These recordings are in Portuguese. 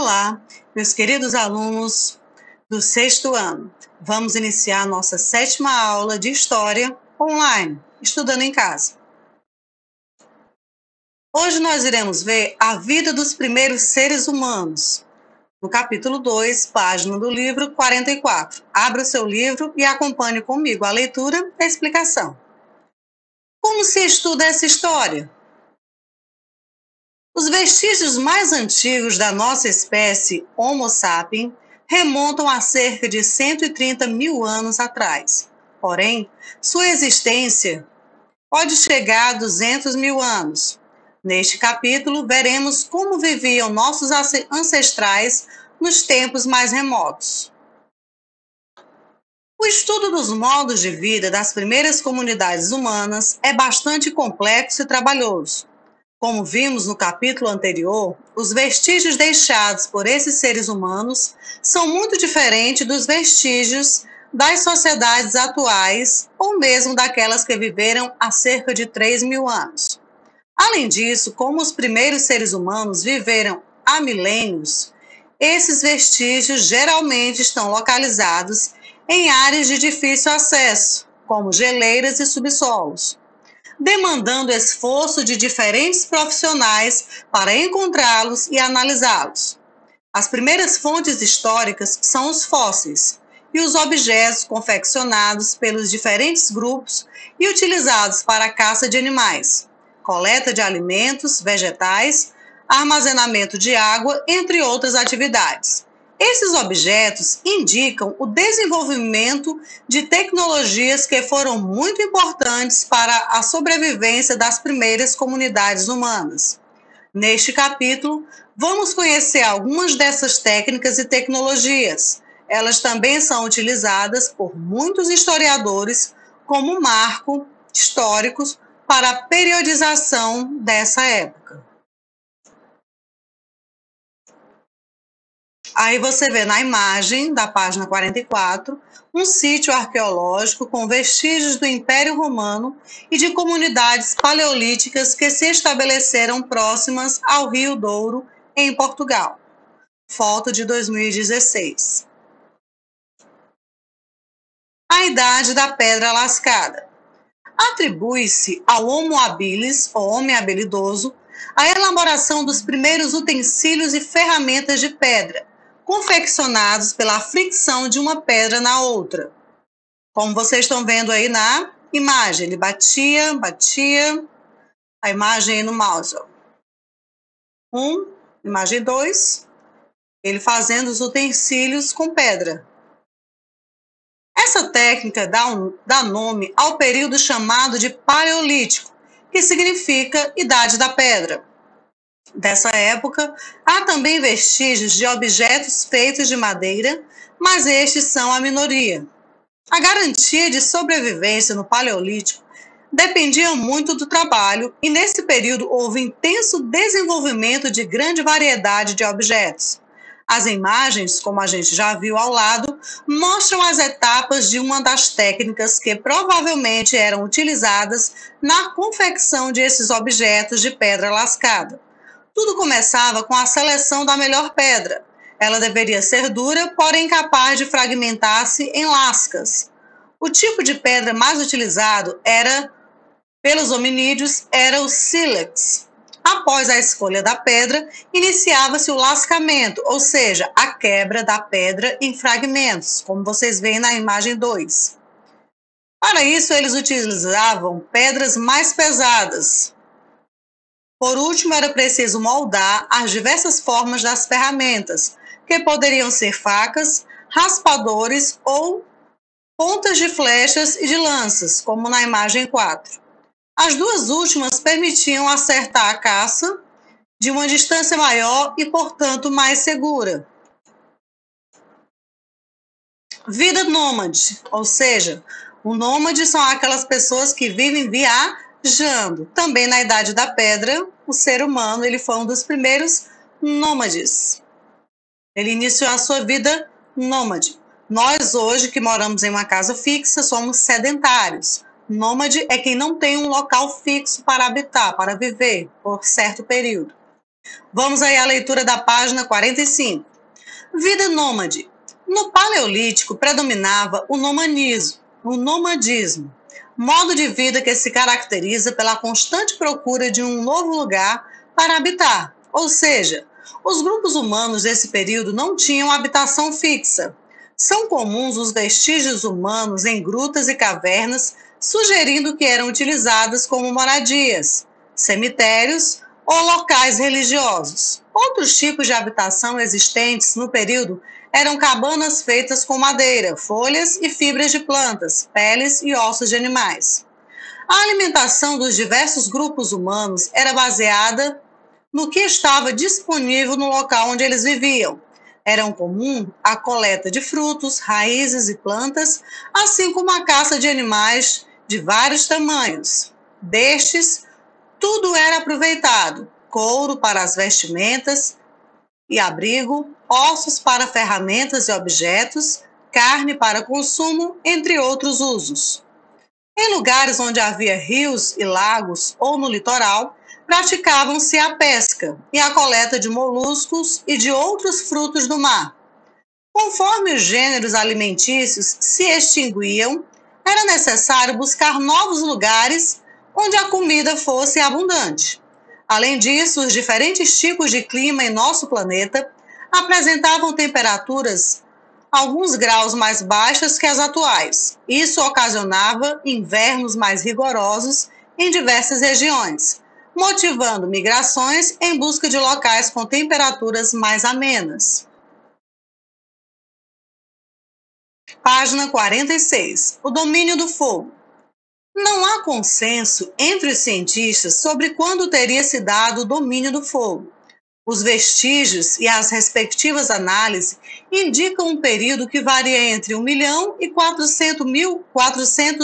Olá, meus queridos alunos do sexto ano. Vamos iniciar nossa sétima aula de História online, estudando em casa. Hoje nós iremos ver a vida dos primeiros seres humanos, no capítulo 2, página do livro 44. Abra o seu livro e acompanhe comigo a leitura e a explicação. Como se estuda essa história? Os vestígios mais antigos da nossa espécie, Homo sapiens, remontam a cerca de 130 mil anos atrás. Porém, sua existência pode chegar a 200 mil anos. Neste capítulo, veremos como viviam nossos ancestrais nos tempos mais remotos. O estudo dos modos de vida das primeiras comunidades humanas é bastante complexo e trabalhoso. Como vimos no capítulo anterior, os vestígios deixados por esses seres humanos são muito diferentes dos vestígios das sociedades atuais ou mesmo daquelas que viveram há cerca de 3 mil anos. Além disso, como os primeiros seres humanos viveram há milênios, esses vestígios geralmente estão localizados em áreas de difícil acesso, como geleiras e subsolos, demandando esforço de diferentes profissionais para encontrá-los e analisá-los. As primeiras fontes históricas são os fósseis e os objetos confeccionados pelos diferentes grupos e utilizados para a caça de animais, coleta de alimentos, vegetais, armazenamento de água, entre outras atividades. Esses objetos indicam o desenvolvimento de tecnologias que foram muito importantes para a sobrevivência das primeiras comunidades humanas. Neste capítulo, vamos conhecer algumas dessas técnicas e tecnologias. Elas também são utilizadas por muitos historiadores como marco históricos para a periodização dessa época. Aí você vê na imagem da página 44 um sítio arqueológico com vestígios do Império Romano e de comunidades paleolíticas que se estabeleceram próximas ao Rio Douro, em Portugal. Foto de 2016. A Idade da Pedra Lascada. Atribui-se ao Homo habilis, ou homem habilidoso, a elaboração dos primeiros utensílios e ferramentas de pedra, confeccionados pela fricção de uma pedra na outra. Como vocês estão vendo aí na imagem, ele batia, a imagem aí no mouse. Imagem 2, ele fazendo os utensílios com pedra. Essa técnica dá nome ao período chamado de Paleolítico, que significa Idade da Pedra. Dessa época, há também vestígios de objetos feitos de madeira, mas estes são a minoria. A garantia de sobrevivência no Paleolítico dependia muito do trabalho e nesse período houve intenso desenvolvimento de grande variedade de objetos. As imagens, como a gente já viu ao lado, mostram as etapas de uma das técnicas que provavelmente eram utilizadas na confecção desses objetos de pedra lascada. Tudo começava com a seleção da melhor pedra. Ela deveria ser dura, porém capaz de fragmentar-se em lascas. O tipo de pedra mais utilizado pelos hominídeos era o sílex. Após a escolha da pedra, iniciava-se o lascamento, ou seja, a quebra da pedra em fragmentos, como vocês veem na imagem 2. Para isso, eles utilizavam pedras mais pesadas. Por último, era preciso moldar as diversas formas das ferramentas, que poderiam ser facas, raspadores ou pontas de flechas e de lanças, como na imagem 4. As duas últimas permitiam acertar a caça de uma distância maior e, portanto, mais segura. Vida nômade, ou seja, o nômade são aquelas pessoas que vivem viajando. Também na Idade da Pedra, o ser humano ele foi um dos primeiros nômades. Ele iniciou a sua vida nômade. Nós hoje que moramos em uma casa fixa somos sedentários. Nômade é quem não tem um local fixo para habitar, para viver por certo período. Vamos aí à leitura da página 45. Vida nômade. No Paleolítico predominava o nomadismo, modo de vida que se caracteriza pela constante procura de um novo lugar para habitar, ou seja, os grupos humanos desse período não tinham habitação fixa. São comuns os vestígios humanos em grutas e cavernas, sugerindo que eram utilizadas como moradias, cemitérios ou locais religiosos. Outros tipos de habitação existentes no período eram cabanas feitas com madeira, folhas e fibras de plantas, peles e ossos de animais. A alimentação dos diversos grupos humanos era baseada no que estava disponível no local onde eles viviam. Era comum a coleta de frutos, raízes e plantas, assim como a caça de animais de vários tamanhos. Destes, tudo era aproveitado: couro para as vestimentas e abrigo, ossos para ferramentas e objetos, carne para consumo, entre outros usos. Em lugares onde havia rios e lagos ou no litoral, praticavam-se a pesca e a coleta de moluscos e de outros frutos do mar. Conforme os gêneros alimentícios se extinguiam, era necessário buscar novos lugares onde a comida fosse abundante. Além disso, os diferentes tipos de clima em nosso planeta apresentavam temperaturas alguns graus mais baixas que as atuais. Isso ocasionava invernos mais rigorosos em diversas regiões, motivando migrações em busca de locais com temperaturas mais amenas. Página 46. O domínio do fogo. Não há consenso entre os cientistas sobre quando teria se dado o domínio do fogo. Os vestígios e as respectivas análises indicam um período que varia entre 1 milhão e 400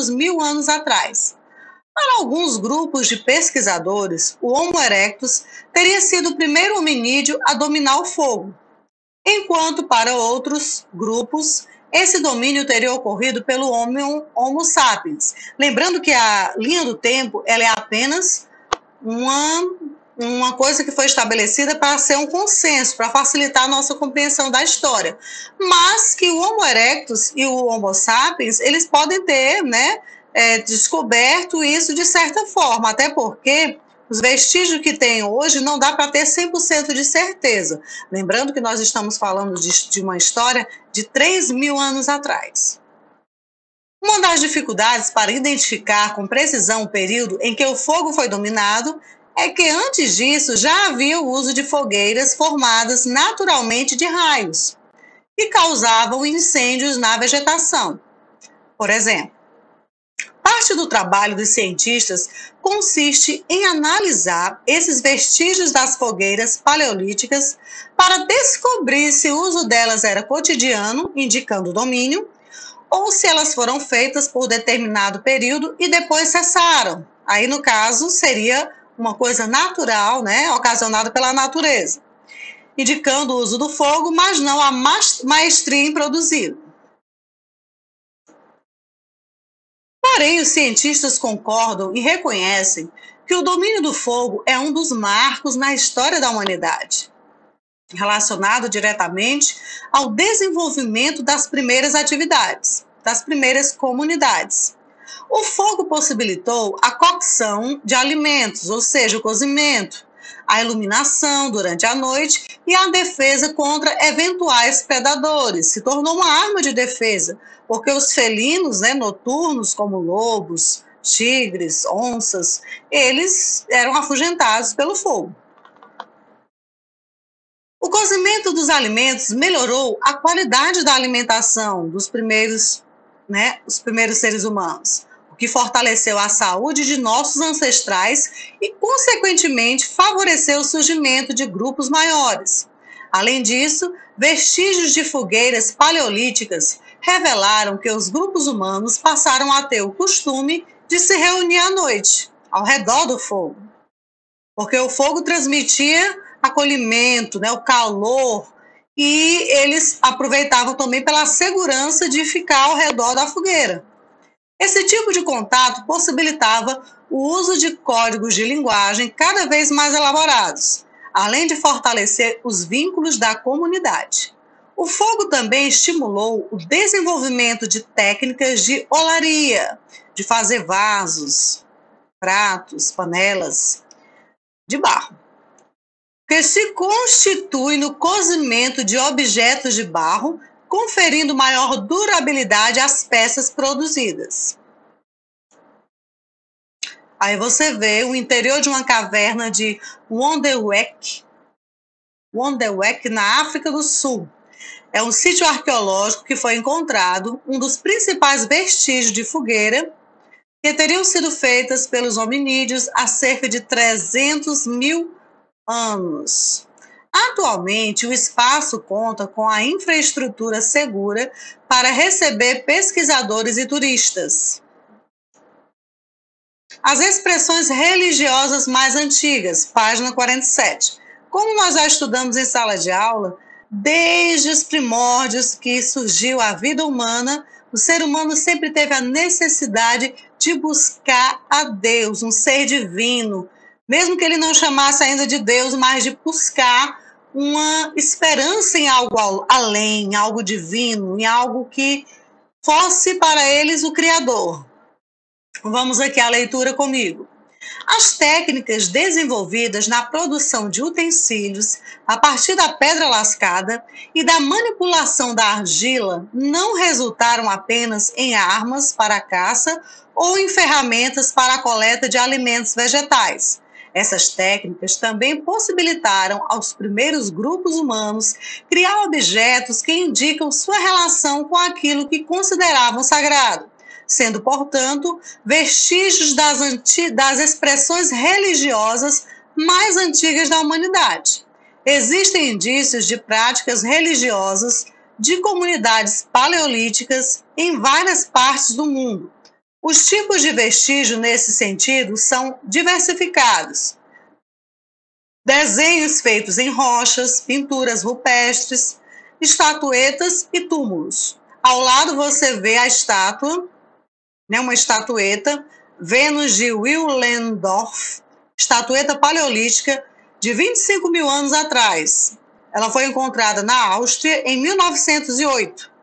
mil anos atrás. Para alguns grupos de pesquisadores, o Homo erectus teria sido o primeiro hominídeo a dominar o fogo, enquanto para outros grupos esse domínio teria ocorrido pelo Homo sapiens. Lembrando que a linha do tempo ela é apenas uma coisa que foi estabelecida para ser um consenso, para facilitar a nossa compreensão da história. Mas que o Homo erectus e o Homo sapiens, eles podem ter, descoberto isso de certa forma, até porque os vestígios que tem hoje não dá para ter 100% de certeza. Lembrando que nós estamos falando de uma história de 3.000 anos atrás. Uma das dificuldades para identificar com precisão o período em que o fogo foi dominado é que antes disso já havia o uso de fogueiras formadas naturalmente de raios, que causavam incêndios na vegetação. Por exemplo, parte do trabalho dos cientistas consiste em analisar esses vestígios das fogueiras paleolíticas para descobrir se o uso delas era cotidiano, indicando domínio, ou se elas foram feitas por determinado período e depois cessaram. Aí, no caso, seria uma coisa natural, ocasionada pela natureza, indicando o uso do fogo, mas não a maestria em produzi-lo. Porém, os cientistas concordam e reconhecem que o domínio do fogo é um dos marcos na história da humanidade, relacionado diretamente ao desenvolvimento das primeiras atividades, das primeiras comunidades. O fogo possibilitou a cocção de alimentos, ou seja, o cozimento, a iluminação durante a noite e a defesa contra eventuais predadores. Se tornou uma arma de defesa, porque os felinos noturnos, como lobos, tigres, onças, eles eram afugentados pelo fogo. O cozimento dos alimentos melhorou a qualidade da alimentação dos primeiros seres humanos, o que fortaleceu a saúde de nossos ancestrais e, consequentemente, favoreceu o surgimento de grupos maiores. Além disso, vestígios de fogueiras paleolíticas revelaram que os grupos humanos passaram a ter o costume de se reunir à noite, ao redor do fogo, porque o fogo transmitia acolhimento, o calor, e eles aproveitavam também pela segurança de ficar ao redor da fogueira. Esse tipo de contato possibilitava o uso de códigos de linguagem cada vez mais elaborados, além de fortalecer os vínculos da comunidade. O fogo também estimulou o desenvolvimento de técnicas de olaria, de fazer vasos, pratos, panelas de barro, que se constitui no cozimento de objetos de barro, conferindo maior durabilidade às peças produzidas. Aí você vê o interior de uma caverna de Wonderwijk, na África do Sul. É um sítio arqueológico que foi encontrado um dos principais vestígios de fogueira que teriam sido feitas pelos hominídeos há cerca de 300 mil anos. Atualmente, o espaço conta com a infraestrutura segura para receber pesquisadores e turistas. As expressões religiosas mais antigas, página 47. Como nós já estudamos em sala de aula, desde os primórdios que surgiu a vida humana, o ser humano sempre teve a necessidade de buscar a Deus, um ser divino, mesmo que ele não chamasse ainda de Deus, mas de buscar uma esperança em algo além, em algo divino, em algo que fosse para eles o Criador. Vamos aqui à leitura comigo. As técnicas desenvolvidas na produção de utensílios a partir da pedra lascada e da manipulação da argila não resultaram apenas em armas para a caça ou em ferramentas para a coleta de alimentos vegetais. Essas técnicas também possibilitaram aos primeiros grupos humanos criar objetos que indicam sua relação com aquilo que consideravam sagrado, sendo, portanto, vestígios das expressões religiosas mais antigas da humanidade. Existem indícios de práticas religiosas de comunidades paleolíticas em várias partes do mundo. Os tipos de vestígio nesse sentido são diversificados. Desenhos feitos em rochas, pinturas rupestres, estatuetas e túmulos. Ao lado você vê a estátua, uma estatueta, Vênus de Willendorf, estatueta paleolítica de 25 mil anos atrás. Ela foi encontrada na Áustria em 1908.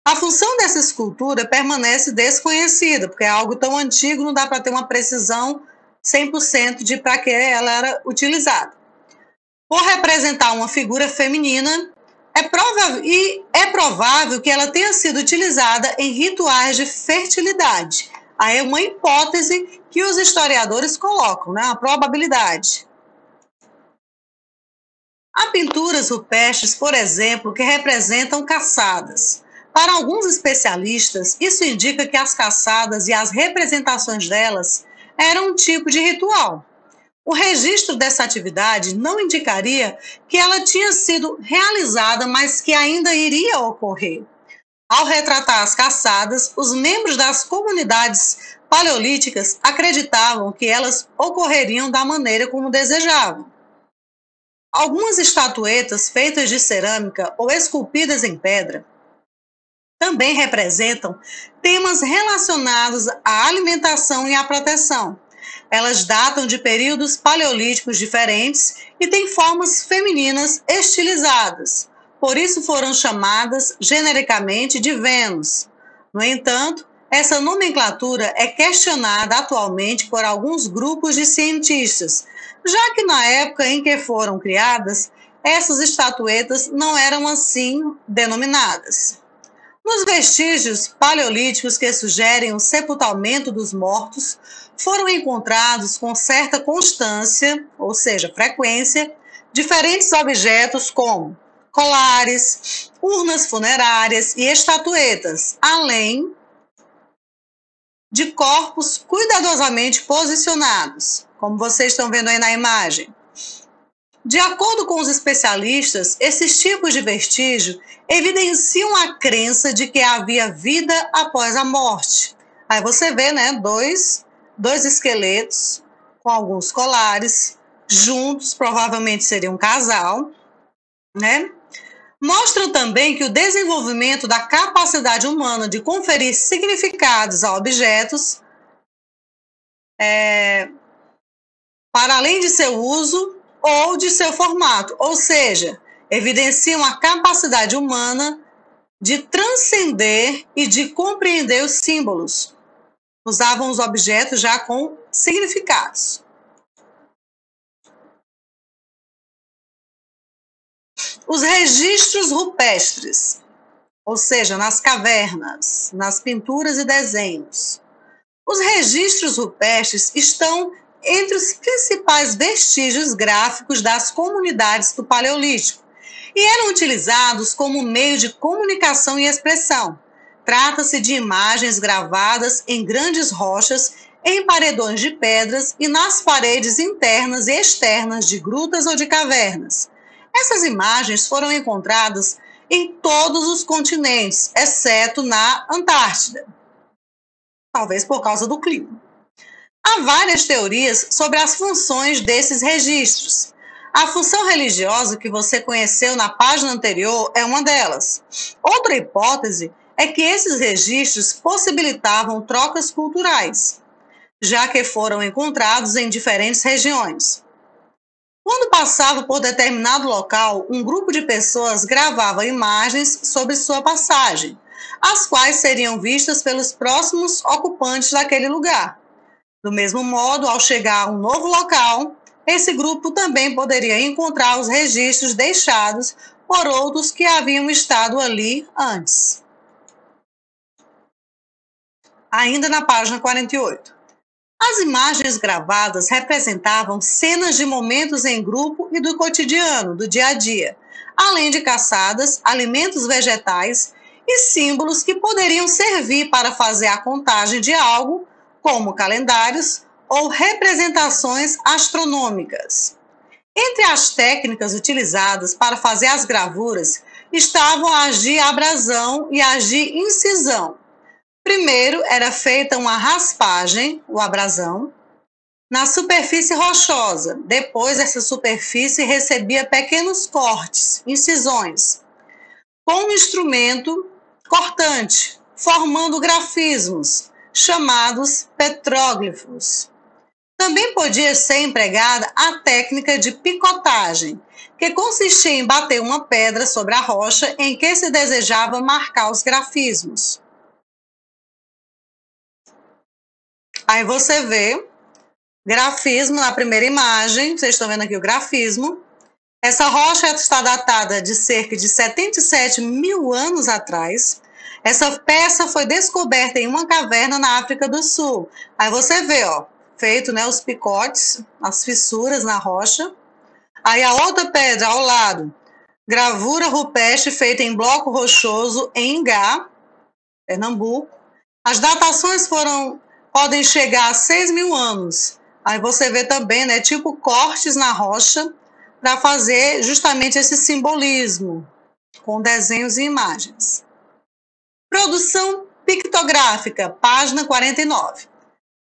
A função dessa escultura permanece desconhecida, porque é algo tão antigo, não dá para ter uma precisão 100% de para que ela era utilizada. Por representar uma figura feminina, é provável que ela tenha sido utilizada em rituais de fertilidade. Aí é uma hipótese que os historiadores colocam, a probabilidade. Há pinturas rupestres, por exemplo, que representam caçadas. Para alguns especialistas, isso indica que as caçadas e as representações delas eram um tipo de ritual. O registro dessa atividade não indicaria que ela tinha sido realizada, mas que ainda iria ocorrer. Ao retratar as caçadas, os membros das comunidades paleolíticas acreditavam que elas ocorreriam da maneira como desejavam. Algumas estatuetas feitas de cerâmica ou esculpidas em pedra também representam temas relacionados à alimentação e à proteção. Elas datam de períodos paleolíticos diferentes e têm formas femininas estilizadas. Por isso foram chamadas genericamente de Vênus. No entanto, essa nomenclatura é questionada atualmente por alguns grupos de cientistas, já que na época em que foram criadas, essas estatuetas não eram assim denominadas. Nos vestígios paleolíticos que sugerem o sepultamento dos mortos, foram encontrados com certa constância, ou seja, frequência, diferentes objetos como colares, urnas funerárias e estatuetas, além de corpos cuidadosamente posicionados, como vocês estão vendo aí na imagem. De acordo com os especialistas, esses tipos de vestígio evidenciam a crença de que havia vida após a morte. Aí você vê, dois esqueletos com alguns colares, juntos, provavelmente seria um casal, Mostram também que o desenvolvimento da capacidade humana de conferir significados a objetos, para além de seu uso, ou de seu formato, ou seja, evidenciam a capacidade humana de transcender e de compreender os símbolos. Usavam os objetos já com significados. Os registros rupestres, ou seja, nas cavernas, nas pinturas e desenhos. Os registros rupestres estão entre os principais vestígios gráficos das comunidades do Paleolítico e eram utilizados como meio de comunicação e expressão. Trata-se de imagens gravadas em grandes rochas, em paredões de pedras e nas paredes internas e externas de grutas ou de cavernas. Essas imagens foram encontradas em todos os continentes, exceto na Antártida, talvez por causa do clima. Há várias teorias sobre as funções desses registros. A função religiosa que você conheceu na página anterior é uma delas. Outra hipótese é que esses registros possibilitavam trocas culturais, já que foram encontrados em diferentes regiões. Quando passava por determinado local, um grupo de pessoas gravava imagens sobre sua passagem, as quais seriam vistas pelos próximos ocupantes daquele lugar. Do mesmo modo, ao chegar a um novo local, esse grupo também poderia encontrar os registros deixados por outros que haviam estado ali antes. Ainda na página 48. As imagens gravadas representavam cenas de momentos em grupo e do cotidiano, do dia a dia, além de caçadas, alimentos vegetais e símbolos que poderiam servir para fazer a contagem de algo, como calendários ou representações astronômicas. Entre as técnicas utilizadas para fazer as gravuras estavam as de abrasão e as de incisão. Primeiro era feita uma raspagem, o abrasão, na superfície rochosa. Depois, essa superfície recebia pequenos cortes, incisões, com um instrumento cortante, formando grafismos, chamados petróglifos. Também podia ser empregada a técnica de picotagem, que consistia em bater uma pedra sobre a rocha em que se desejava marcar os grafismos. Aí você vê grafismo na primeira imagem, vocês estão vendo aqui o grafismo. Essa rocha está datada de cerca de 77 mil anos atrás. Essa peça foi descoberta em uma caverna na África do Sul. Aí você vê, ó, feito, né, os picotes, as fissuras na rocha. Aí a outra pedra ao lado, gravura rupestre feita em bloco rochoso em Ingá, Pernambuco. As datações podem chegar a 6 mil anos. Aí você vê também, né, tipo cortes na rocha para fazer justamente esse simbolismo com desenhos e imagens. Produção pictográfica, página 49.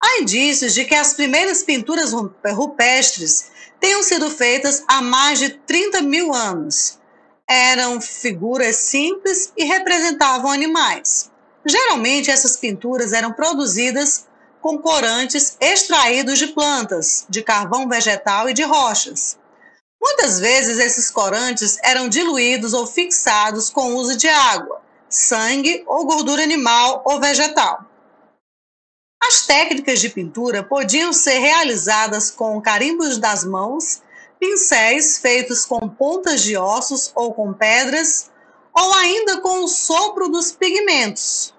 Há indícios de que as primeiras pinturas rupestres tenham sido feitas há mais de 30 mil anos. Eram figuras simples e representavam animais. Geralmente, essas pinturas eram produzidas com corantes extraídos de plantas, de carvão vegetal e de rochas. Muitas vezes, esses corantes eram diluídos ou fixados com o uso de água, sangue ou gordura animal ou vegetal. As técnicas de pintura podiam ser realizadas com carimbos das mãos, pincéis feitos com pontas de ossos ou com pedras, ou ainda com o sopro dos pigmentos,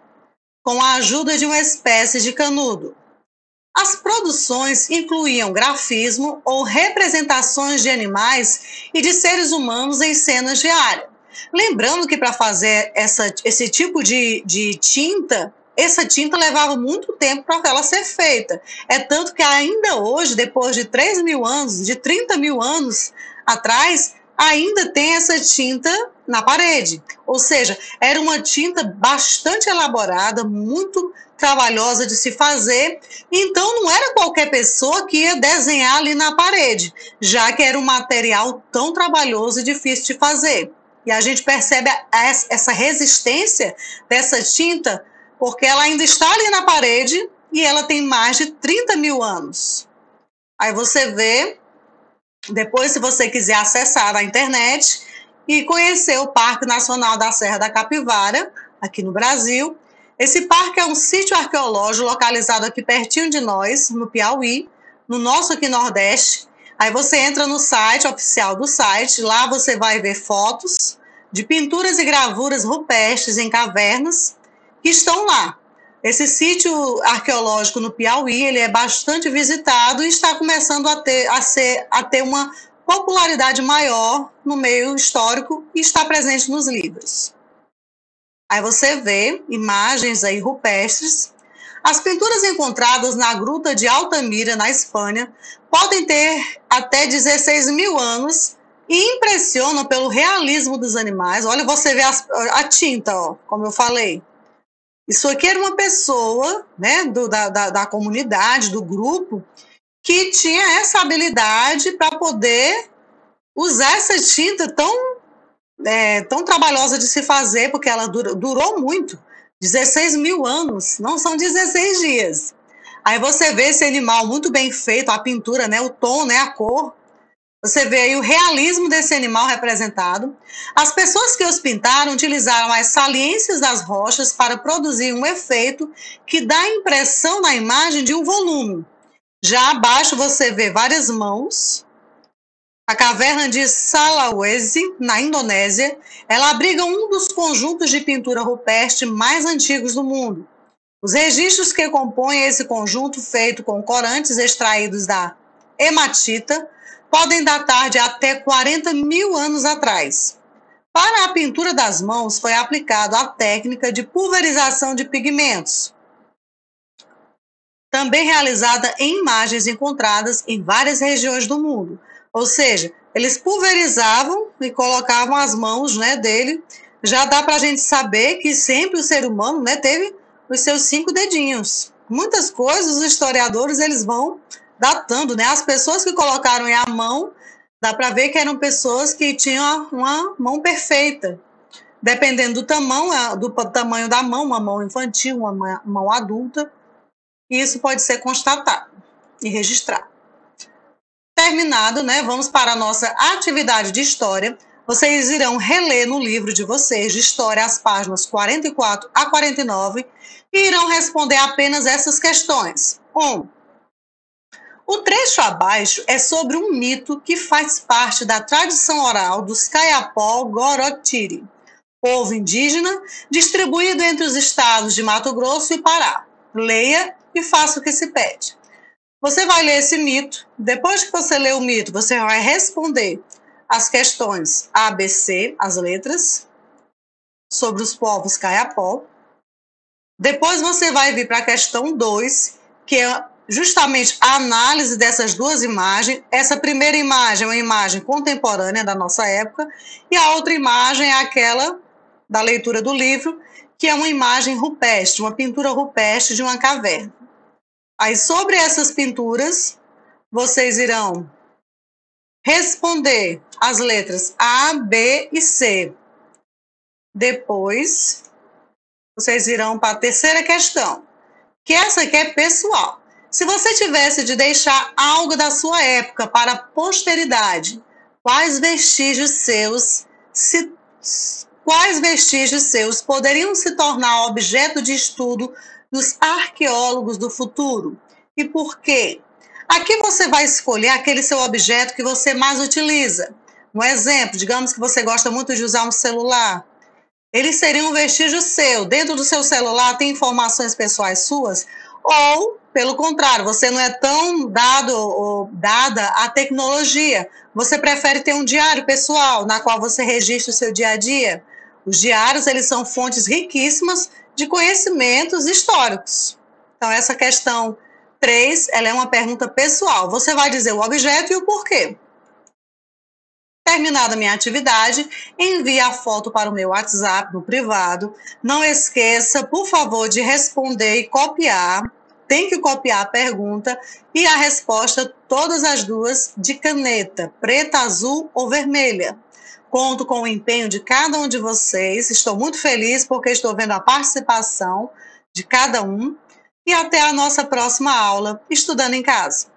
com a ajuda de uma espécie de canudo. As produções incluíam grafismo ou representações de animais e de seres humanos em cenas de área. Lembrando que para fazer esse tipo de tinta, essa tinta levava muito tempo para ela ser feita. É tanto que ainda hoje, depois de 3 mil anos, de 30 mil anos atrás, ainda tem essa tinta na parede. Ou seja, era uma tinta bastante elaborada, muito trabalhosa de se fazer, então não era qualquer pessoa que ia desenhar ali na parede, já que era um material tão trabalhoso e difícil de fazer. E a gente percebe essa resistência dessa tinta, porque ela ainda está ali na parede e ela tem mais de 30 mil anos. Aí você vê Depois, se você quiser acessar na internet e conhecer o Parque Nacional da Serra da Capivara, aqui no Brasil. Esse parque é um sítio arqueológico localizado aqui pertinho de nós, no Piauí, no nosso aqui Nordeste. Aí você entra no site oficial do site, lá você vai ver fotos de pinturas e gravuras rupestres em cavernas que estão lá. Esse sítio arqueológico no Piauí, ele é bastante visitado e está começando a ter uma popularidade maior no meio histórico e está presente nos livros. Aí você vê imagens aí rupestres. As pinturas encontradas na Gruta de Altamira, na Espanha, podem ter até 16 mil anos e impressionam pelo realismo dos animais. Olha, você vê a tinta, ó, como eu falei. Isso aqui era uma pessoa, né, da comunidade, do grupo, que tinha essa habilidade para poder usar essa tinta tão trabalhosa de se fazer, porque ela durou muito, 16 mil anos, não são 16 dias. Aí você vê esse animal muito bem feito, a pintura, né, o tom, né, a cor. Você vê aí o realismo desse animal representado. As pessoas que os pintaram utilizaram as saliências das rochas para produzir um efeito que dá a impressão na imagem de um volume. Já abaixo você vê várias mãos. A caverna de Sulawesi, na Indonésia, ela abriga um dos conjuntos de pintura rupestre mais antigos do mundo. Os registros que compõem esse conjunto, feito com corantes extraídos da hematita, podem datar de até 40 mil anos atrás. Para a pintura das mãos, foi aplicada a técnica de pulverização de pigmentos, também realizada em imagens encontradas em várias regiões do mundo. Ou seja, eles pulverizavam e colocavam as mãos, né, dele. Já dá para a gente saber que sempre o ser humano, né, teve os seus 5 dedinhos. Muitas coisas, os historiadores, eles vão datando, né? As pessoas que colocaram a mão, dá para ver que eram pessoas que tinham uma mão perfeita. Dependendo do tamanho da mão, uma mão infantil, uma mão adulta, isso pode ser constatado e registrado. Terminado, né? Vamos para a nossa atividade de história. Vocês irão reler no livro de vocês de história as páginas 44 a 49 e irão responder apenas essas questões. 1. O trecho abaixo é sobre um mito que faz parte da tradição oral dos Kayapó-Gorotiri, povo indígena distribuído entre os estados de Mato Grosso e Pará. Leia e faça o que se pede. Você vai ler esse mito. Depois que você ler o mito, você vai responder as questões A, B, C, as letras, sobre os povos Kayapó. Depois você vai vir para a questão 2, que é justamente a análise dessas duas imagens. Essa primeira imagem é uma imagem contemporânea da nossa época e a outra imagem é aquela da leitura do livro, que é uma imagem rupestre, uma pintura rupestre de uma caverna. Aí, sobre essas pinturas, vocês irão responder as letras A, B e C. Depois, vocês irão para a terceira questão, que essa aqui é pessoal. Se você tivesse de deixar algo da sua época para a posteridade, quais vestígios seus poderiam se tornar objeto de estudo dos arqueólogos do futuro? E por quê? Aqui você vai escolher aquele seu objeto que você mais utiliza. Um exemplo, digamos que você gosta muito de usar um celular. Ele seria um vestígio seu. Dentro do seu celular tem informações pessoais suas? Ou, pelo contrário, você não é tão dado ou dada à tecnologia. Você prefere ter um diário pessoal, na qual você registra o seu dia a dia? Os diários, eles são fontes riquíssimas de conhecimentos históricos. Então, essa questão 3, ela é uma pergunta pessoal. Você vai dizer o objeto e o porquê. Terminada a minha atividade, envie a foto para o meu WhatsApp no privado. Não esqueça, por favor, de responder e copiar. Tem que copiar a pergunta e a resposta, todas as duas, de caneta, preta, azul ou vermelha. Conto com o empenho de cada um de vocês. Estou muito feliz porque estou vendo a participação de cada um. E até a nossa próxima aula, Estudando em Casa.